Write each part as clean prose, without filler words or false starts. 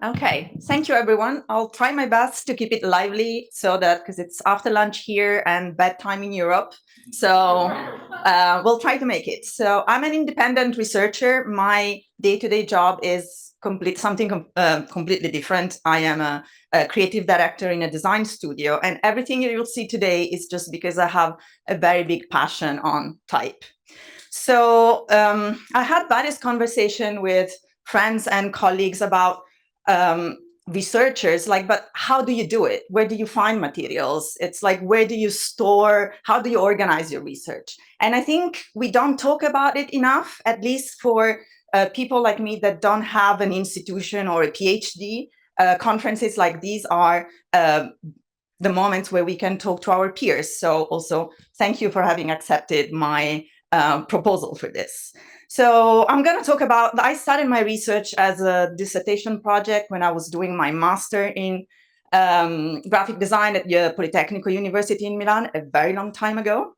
Okay, thank you, everyone. I'll try my best to keep it lively so that, because it's after lunch here and bedtime in Europe. So we'll try to make it. So I'm an independent researcher. My day-to-day job is something completely different. I am a creative director in a design studio, and everything you'll see today is just because I have a very big passion on type. So I had various conversations with friends and colleagues about researchers, like, but how do you do it? Where do you find materials? It's like, where do you store? How do you organize your research? And I think we don't talk about it enough, at least for people like me that don't have an institution or a PhD. Conferences like these are the moments where we can talk to our peers. So also, thank you for having accepted my proposal for this. So I'm going to talk about, I started my research as a dissertation project when I was doing my master in graphic design at the Politecnico University in Milan a very long time ago.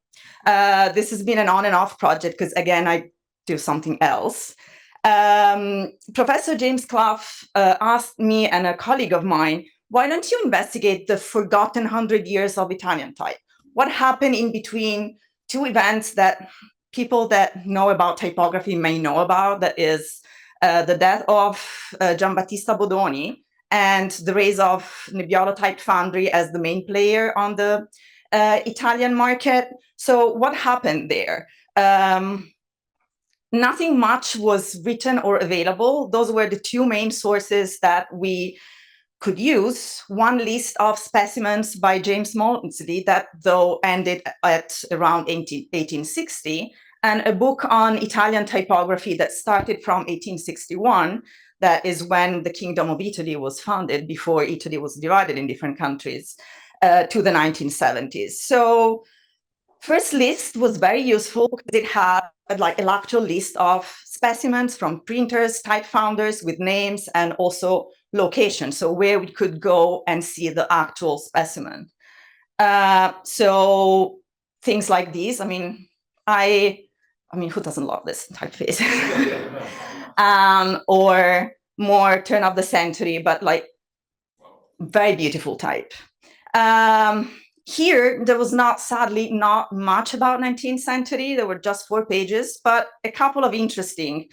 This has been an on and off project because, again, I do something else. Professor James Clough asked me and a colleague of mine, why don't you investigate the forgotten 100 years of Italian type? What happened in between two events that people that know about typography may know about, that is the death of Giambattista Bodoni and the rise of Nebbiolo Type Foundry as the main player on the Italian market. So what happened there? Nothing much was written or available. Those were the two main sources that we could use. One list of specimens by James Maudsley that though ended at around 1860, and a book on Italian typography that started from 1861. That is when the Kingdom of Italy was founded, before Italy was divided in different countries, to the 1970s. So first list was very useful because it had like an actual list of specimens from printers, type founders with names, and also locations, so where we could go and see the actual specimen. So things like these, I mean, who doesn't love this typeface? Or more turn of the century, but like very beautiful type. Here, there was sadly not much about 19th century. There were just 4 pages, but a couple of interesting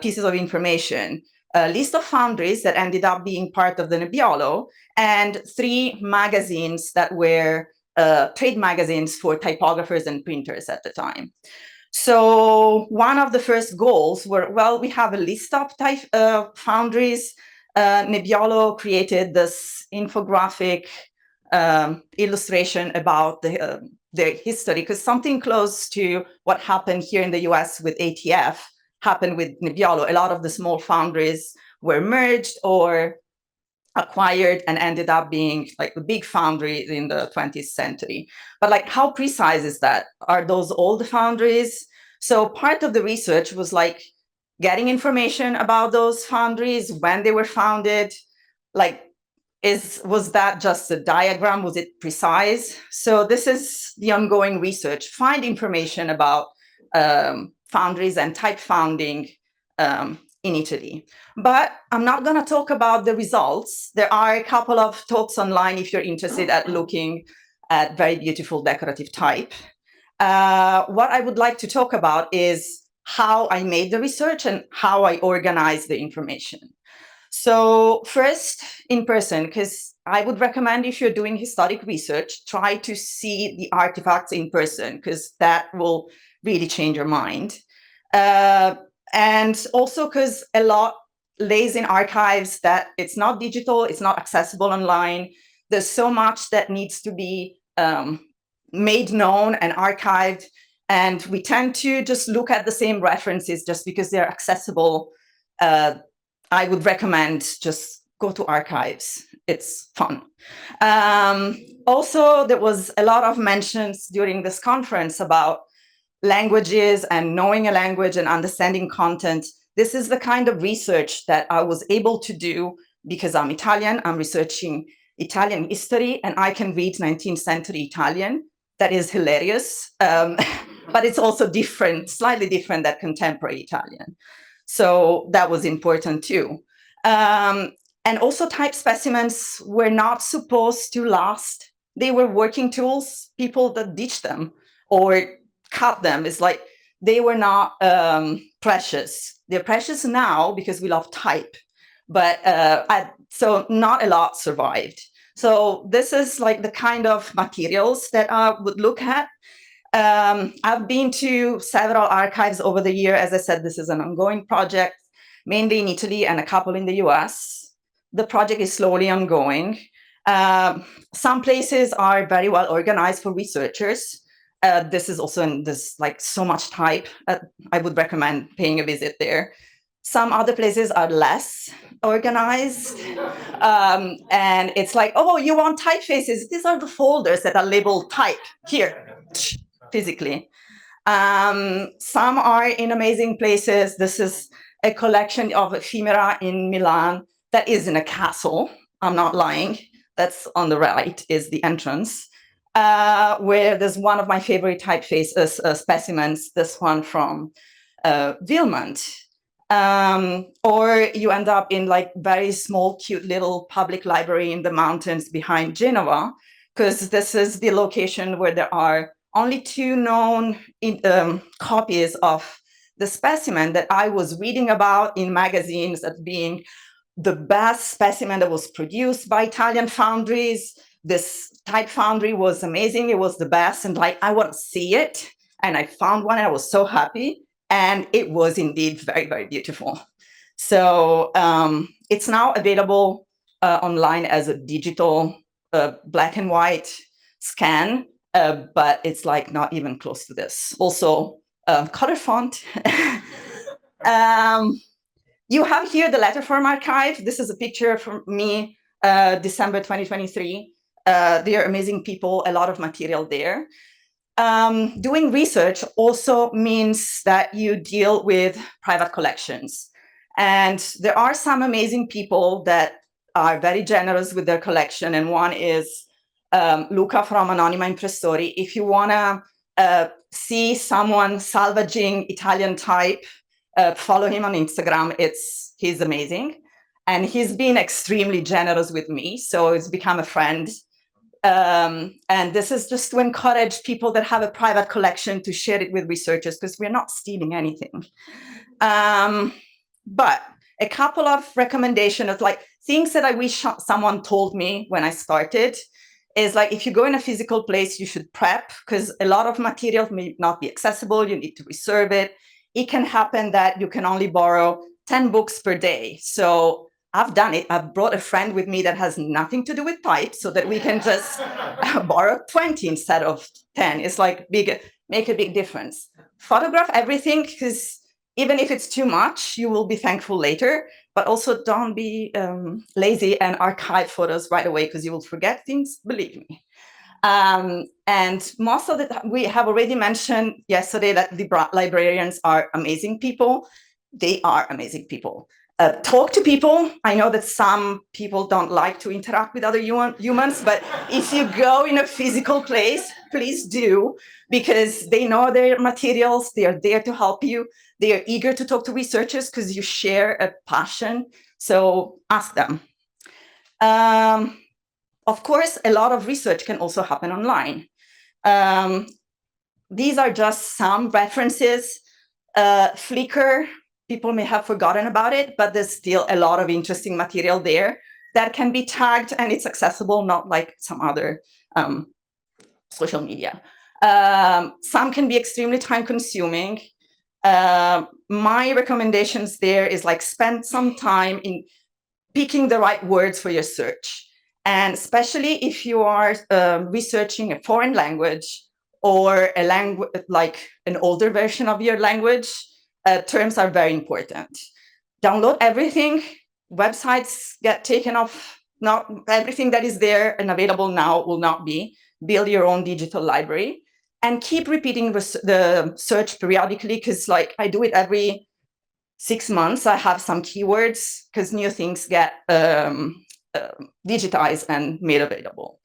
pieces of information. A list of foundries that ended up being part of the Nebbiolo, and 3 magazines that were trade magazines for typographers and printers at the time. So one of the first goals were, well, we have a list of foundries. Nebbiolo created this infographic illustration about their history, because something close to what happened here in the US with ATF happened with Nebbiolo. A lot of the small foundries were merged or acquired and ended up being like the big foundry in the 20th century. But like, how precise is that? Are those all the foundries? So part of the research was like getting information about those foundries, when they were founded, like, was that just a diagram? Was it precise? So this is the ongoing research. Find information about foundries and type founding in Italy. But I'm not going to talk about the results. There are a couple of talks online if you're interested at looking at very beautiful decorative type. What I would like to talk about is how I made the research and how I organized the information. So first, in person, because I would recommend, if you're doing historic research, try to see the artifacts in person, because that will really change your mind. And also because a lot lays in archives that it's not digital, it's not accessible online. There's so much that needs to be made known and archived. And we tend to just look at the same references just because they're accessible. I would recommend just go to archives. It's fun. Also, there was a lot of mentions during this conference about languages and knowing a language and understanding content. This is the kind of research that I was able to do because I'm Italian. I'm researching Italian history, and I can read 19th century Italian. That is hilarious, but it's also different, slightly different than contemporary Italian. So that was important too. And also type specimens were not supposed to last. They were working tools. People that ditched them or cut them. It's like they were not precious. They're precious now because we love type, but so not a lot survived. So this is like the kind of materials that I would look at. I've been to several archives over the year. As I said, this is an ongoing project, mainly in Italy and a couple in the US. The project is slowly ongoing. Some places are very well organized for researchers. This is also in this like so much type. I would recommend paying a visit there. Some other places are less organized. And it's like, oh, you want typefaces? These are the folders that are labeled type here, physically. Some are in amazing places. This is a collection of ephemera in Milan that is in a castle. I'm not lying. That's on the right is the entrance, where there's one of my favorite typeface specimens, this one from Wilmont. Or you end up in like very small, cute little public library in the mountains behind Genova, because this is the location where there are only two known copies of the specimen that I was reading about in magazines as being the best specimen that was produced by Italian foundries. This type foundry was amazing. It was the best. And like, I want to see it. And I found one and I was so happy. And it was indeed very, very beautiful. So it's now available online as a digital black and white scan, but it's like not even close to this. Also, color font. You have here the Letterform archive. This is a picture from me, December 2023. They are amazing people, a lot of material there. Doing research also means that you deal with private collections. And there are some amazing people that are very generous with their collection. And one is Luca from Anonima Impressori. If you want to see someone salvaging Italian type, follow him on Instagram. He's amazing. And he's been extremely generous with me. So it's become a friend. And this is just to encourage people that have a private collection to share it with researchers, because we're not stealing anything. But a couple of recommendations of like things that I wish someone told me when I started is like, if you go in a physical place, you should prep, because a lot of material may not be accessible. You need to reserve it. It can happen that you can only borrow 10 books per day. So I've done it. I've brought a friend with me that has nothing to do with type so that we can just borrow 20 instead of 10. It's like make a big difference. Photograph everything, because even if it's too much, you will be thankful later. But also don't be lazy and archive photos right away, because you will forget things, believe me. And most of the we have already mentioned yesterday that the librarians are amazing people. They are amazing people. Talk to people. I know that some people don't like to interact with other humans, but if you go in a physical place, please do, because they know their materials. They are there to help you. They are eager to talk to researchers because you share a passion. So ask them. Of course, a lot of research can also happen online. These are just some references. Flickr, people may have forgotten about it, but there's still a lot of interesting material there that can be tagged, and it's accessible, not like some other social media. Some can be extremely time-consuming. My recommendations there is like spend some time in picking the right words for your search. And especially if you are researching a foreign language or a language like an older version of your language, terms are very important. Download everything. Websites get taken off. Not everything that is there and available now will not be. Build your own digital library and keep repeating the search periodically, because like I do it every 6 months. I have some keywords because new things get digitized and made available.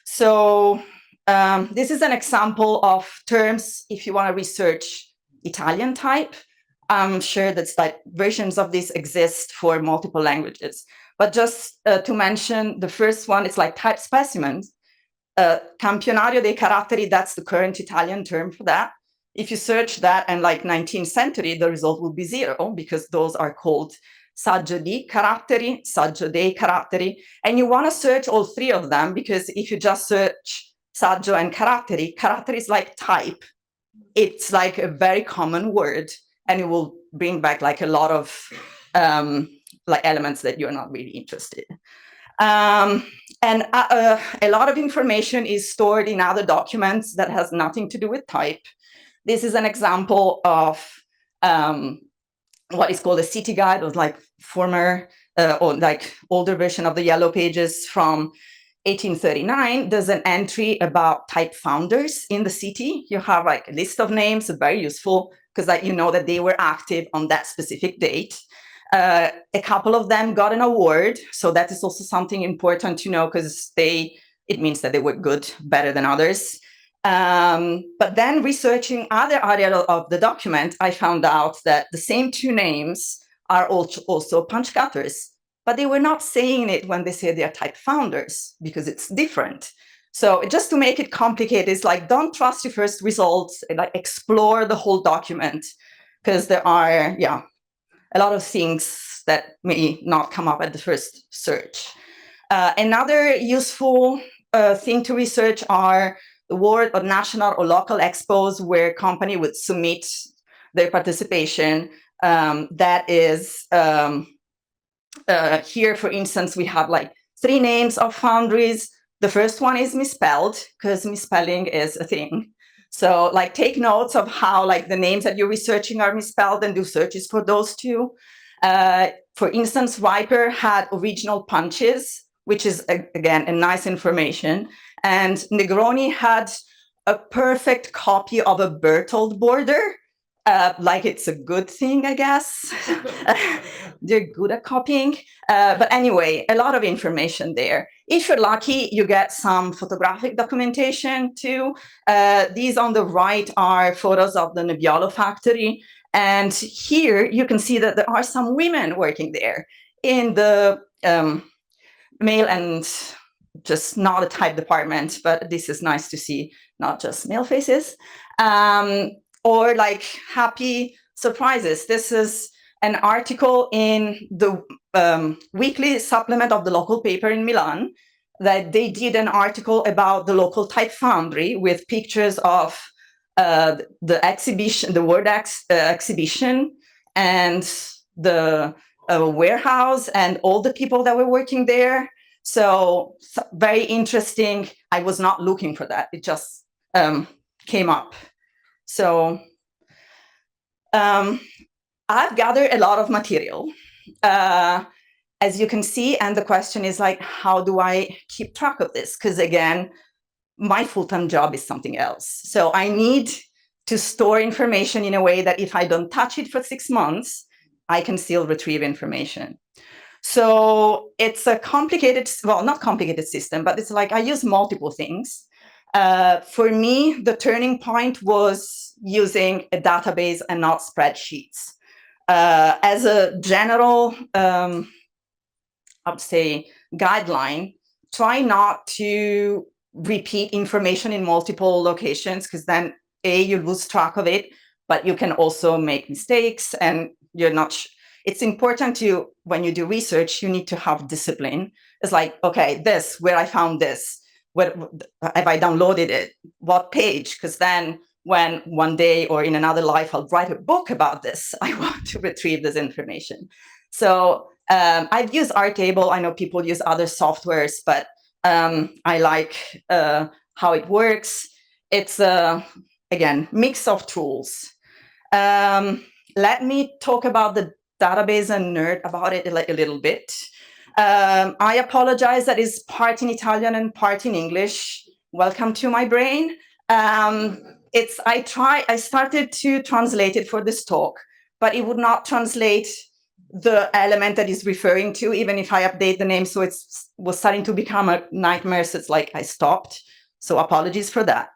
So this is an example of terms if you want to research Italian type. I'm sure that like versions of this exist for multiple languages. But just to mention the first one, it's like type specimens. Campionario dei caratteri, that's the current Italian term for that. If you search that and like 19th century, the result will be 0 because those are called saggio di caratteri, saggio dei caratteri. And you want to search all 3 of them because if you just search saggio and caratteri, caratteri is like type. It's like a very common word and it will bring back like a lot of like elements that you're not really interested in. And a lot of information is stored in other documents that has nothing to do with type. This is an example of what is called a city guide, or like former or like older version of the Yellow Pages from 1839. There's an entry about type founders in the city. You have like a list of names, very useful because like you know that they were active on that specific date. A couple of them got an award, so that is also something important to know because it means that they were good, better than others. But then researching other areas of the document, I found out that the same 2 names are also punch cutters, but they were not saying it when they say they are type founders because it's different. So just to make it complicated, it's like, don't trust your first results, like explore the whole document because there are, a lot of things that may not come up at the first search. Another useful thing to research are the world or national or local expos where company would submit their participation. That is here, for instance, we have like 3 names of foundries. The first one is misspelled because misspelling is a thing. So like take notes of how like the names that you're researching are misspelled and do searches for those 2. For instance, Riper had original punches, which is again a nice information. And Negroni had a perfect copy of a Berthold border. Like it's a good thing, I guess. They're good at copying. But anyway, a lot of information there. If you're lucky, you get some photographic documentation too. These on the right are photos of the Nebbiolo factory. And here you can see that there are some women working there in the male and just not a type department, but this is nice to see, not just male faces. Or like happy surprises. This is an article in the weekly supplement of the local paper in Milan that they did an article about the local type foundry with pictures of the exhibition, the World exhibition, and the warehouse and all the people that were working there. So very interesting. I was not looking for that. It just came up. So I've gathered a lot of material, as you can see, and the question is like, how do I keep track of this? Because again, my full-time job is something else. So I need to store information in a way that if I don't touch it for 6 months, I can still retrieve information. So it's a complicated, well, not complicated system, but it's like I use multiple things. For me, the turning point was using a database and not spreadsheets. As a general, I would say, guideline, try not to repeat information in multiple locations because then you lose track of it, but you can also make mistakes and you're not it's important to, when you do research, you need to have discipline. It's like, okay, this, where I found this, where have I downloaded it, what page? Because then when one day or in another life I'll write a book about this, I want to retrieve this information. So I've used Airtable. I know people use other softwares, but I like how it works. It's again, mix of tools. Let me talk about the database and nerd about it a little bit. I apologize that is part in Italian and part in English. Welcome to my brain. I started to translate it for this talk, but it would not translate the element that is referring to, even if I update the name. So it was starting to become a nightmare. So it's like I stopped. So apologies for that.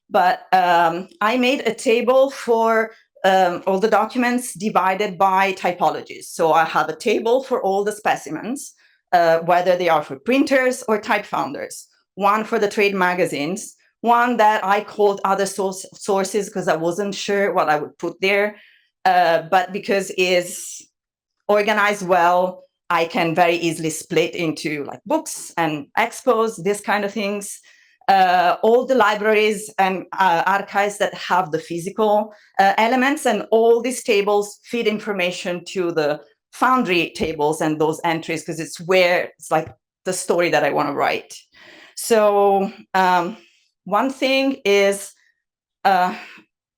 But I made a table for all the documents divided by typologies. So I have a table for all the specimens. whether they are for printers or type founders. One for the trade magazines, one that I called other sources because I wasn't sure what I would put there, but because it's organized well, I can very easily split into like books and expos, this kind of things. All the libraries and archives that have the physical elements, and all these tables feed information to the Foundry tables and those entries, because it's where it's like the story that I want to write. So one thing is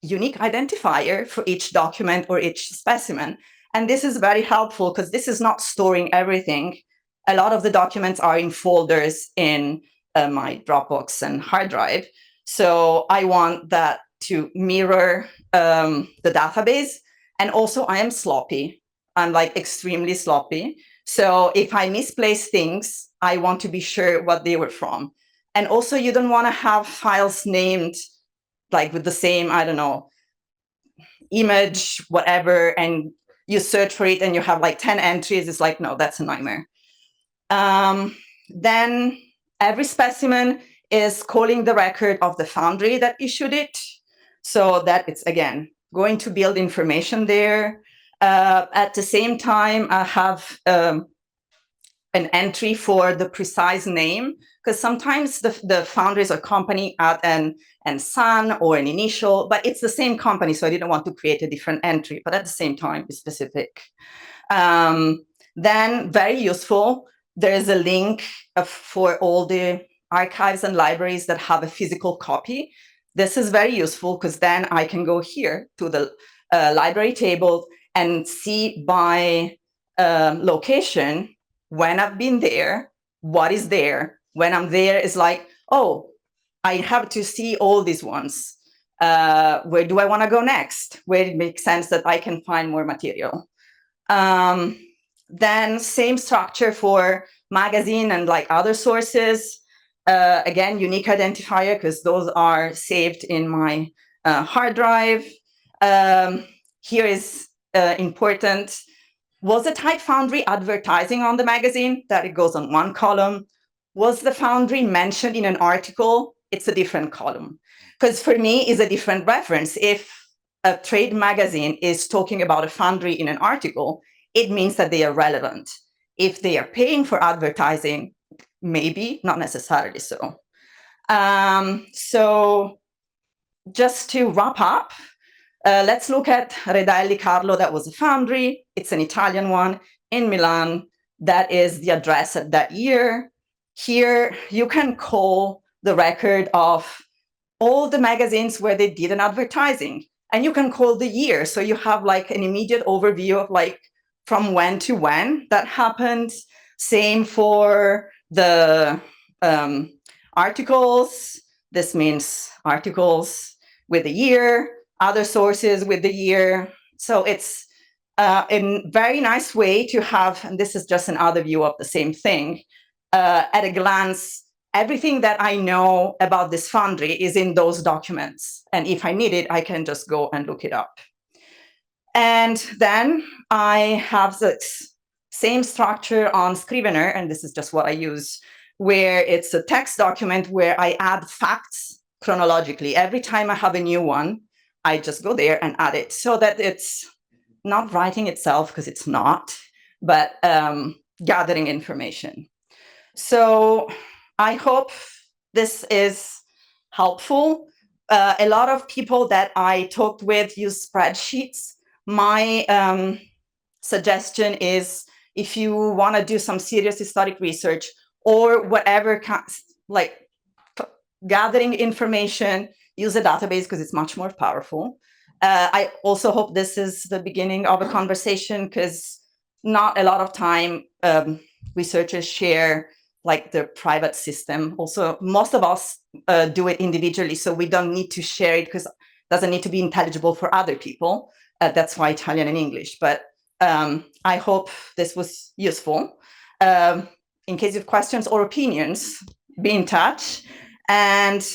unique identifier for each document or each specimen. And this is very helpful because this is not storing everything. A lot of the documents are in folders in my Dropbox and hard drive. So I want that to mirror the database. And also I am sloppy. I'm like extremely sloppy. So if I misplace things, I want to be sure what they were from. And also you don't want to have files named like with the same, I don't know, image, whatever, and you search for it and you have like 10 entries. It's like, no, that's a nightmare. Then every specimen is calling the record of the foundry that issued it. So that it's, again, going to build information there. At the same time, I have an entry for the precise name, because sometimes the foundries or company add an son or an initial, but it's the same company, so I didn't want to create a different entry, but at the same time, be specific. Then, very useful, there's a link for all the archives and libraries that have a physical copy. This is very useful because then I can go here to the library table and see by location when I've been there, what is there. When I'm there, it's like, oh, I have to see all these ones. Where do I want to go next? Where it makes sense that I can find more material. Then same structure for magazine and like other sources. Again, unique identifier, because those are saved in my hard drive. Here is important. Was the Type Foundry advertising on the magazine? That it goes on one column. Was the foundry mentioned in an article? It's a different column. Because for me, it's a different reference. If a trade magazine is talking about a foundry in an article, it means that they are relevant. If they are paying for advertising, maybe, not necessarily so. So just to wrap up, let's look at Redelli Carlo. That was a foundry. It's an Italian one in Milan. That is the address at that year. Here, you can call the record of all the magazines where they did an advertising. And you can call the year. So you have like an immediate overview of like from when to when that happened. Same for the articles. This means articles with the year, other sources with the year. So it's a very nice way to have, and this is just another view of the same thing, at a glance, everything that I know about this foundry is in those documents. And if I need it, I can just go and look it up. And then I have the same structure on Scrivener, and this is just what I use, where it's a text document where I add facts chronologically. Every time I have a new one, I just go there and add it, so that it's not writing itself, because it's not, but gathering information. So I hope this is helpful. A lot of people that I talked with use spreadsheets. My suggestion is, if you want to do some serious historic research or whatever, like gathering information, use a database because it's much more powerful. I also hope this is the beginning of a conversation, because not a lot of time researchers share like their private system. Also, most of us do it individually, so we don't need to share it because it doesn't need to be intelligible for other people. That's why Italian and English. But I hope this was useful. In case of questions or opinions, be in touch. And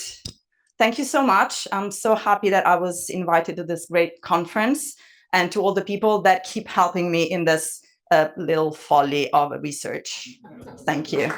thank you so much. I'm so happy that I was invited to this great conference, and to all the people that keep helping me in this a little folly of research. Thank you.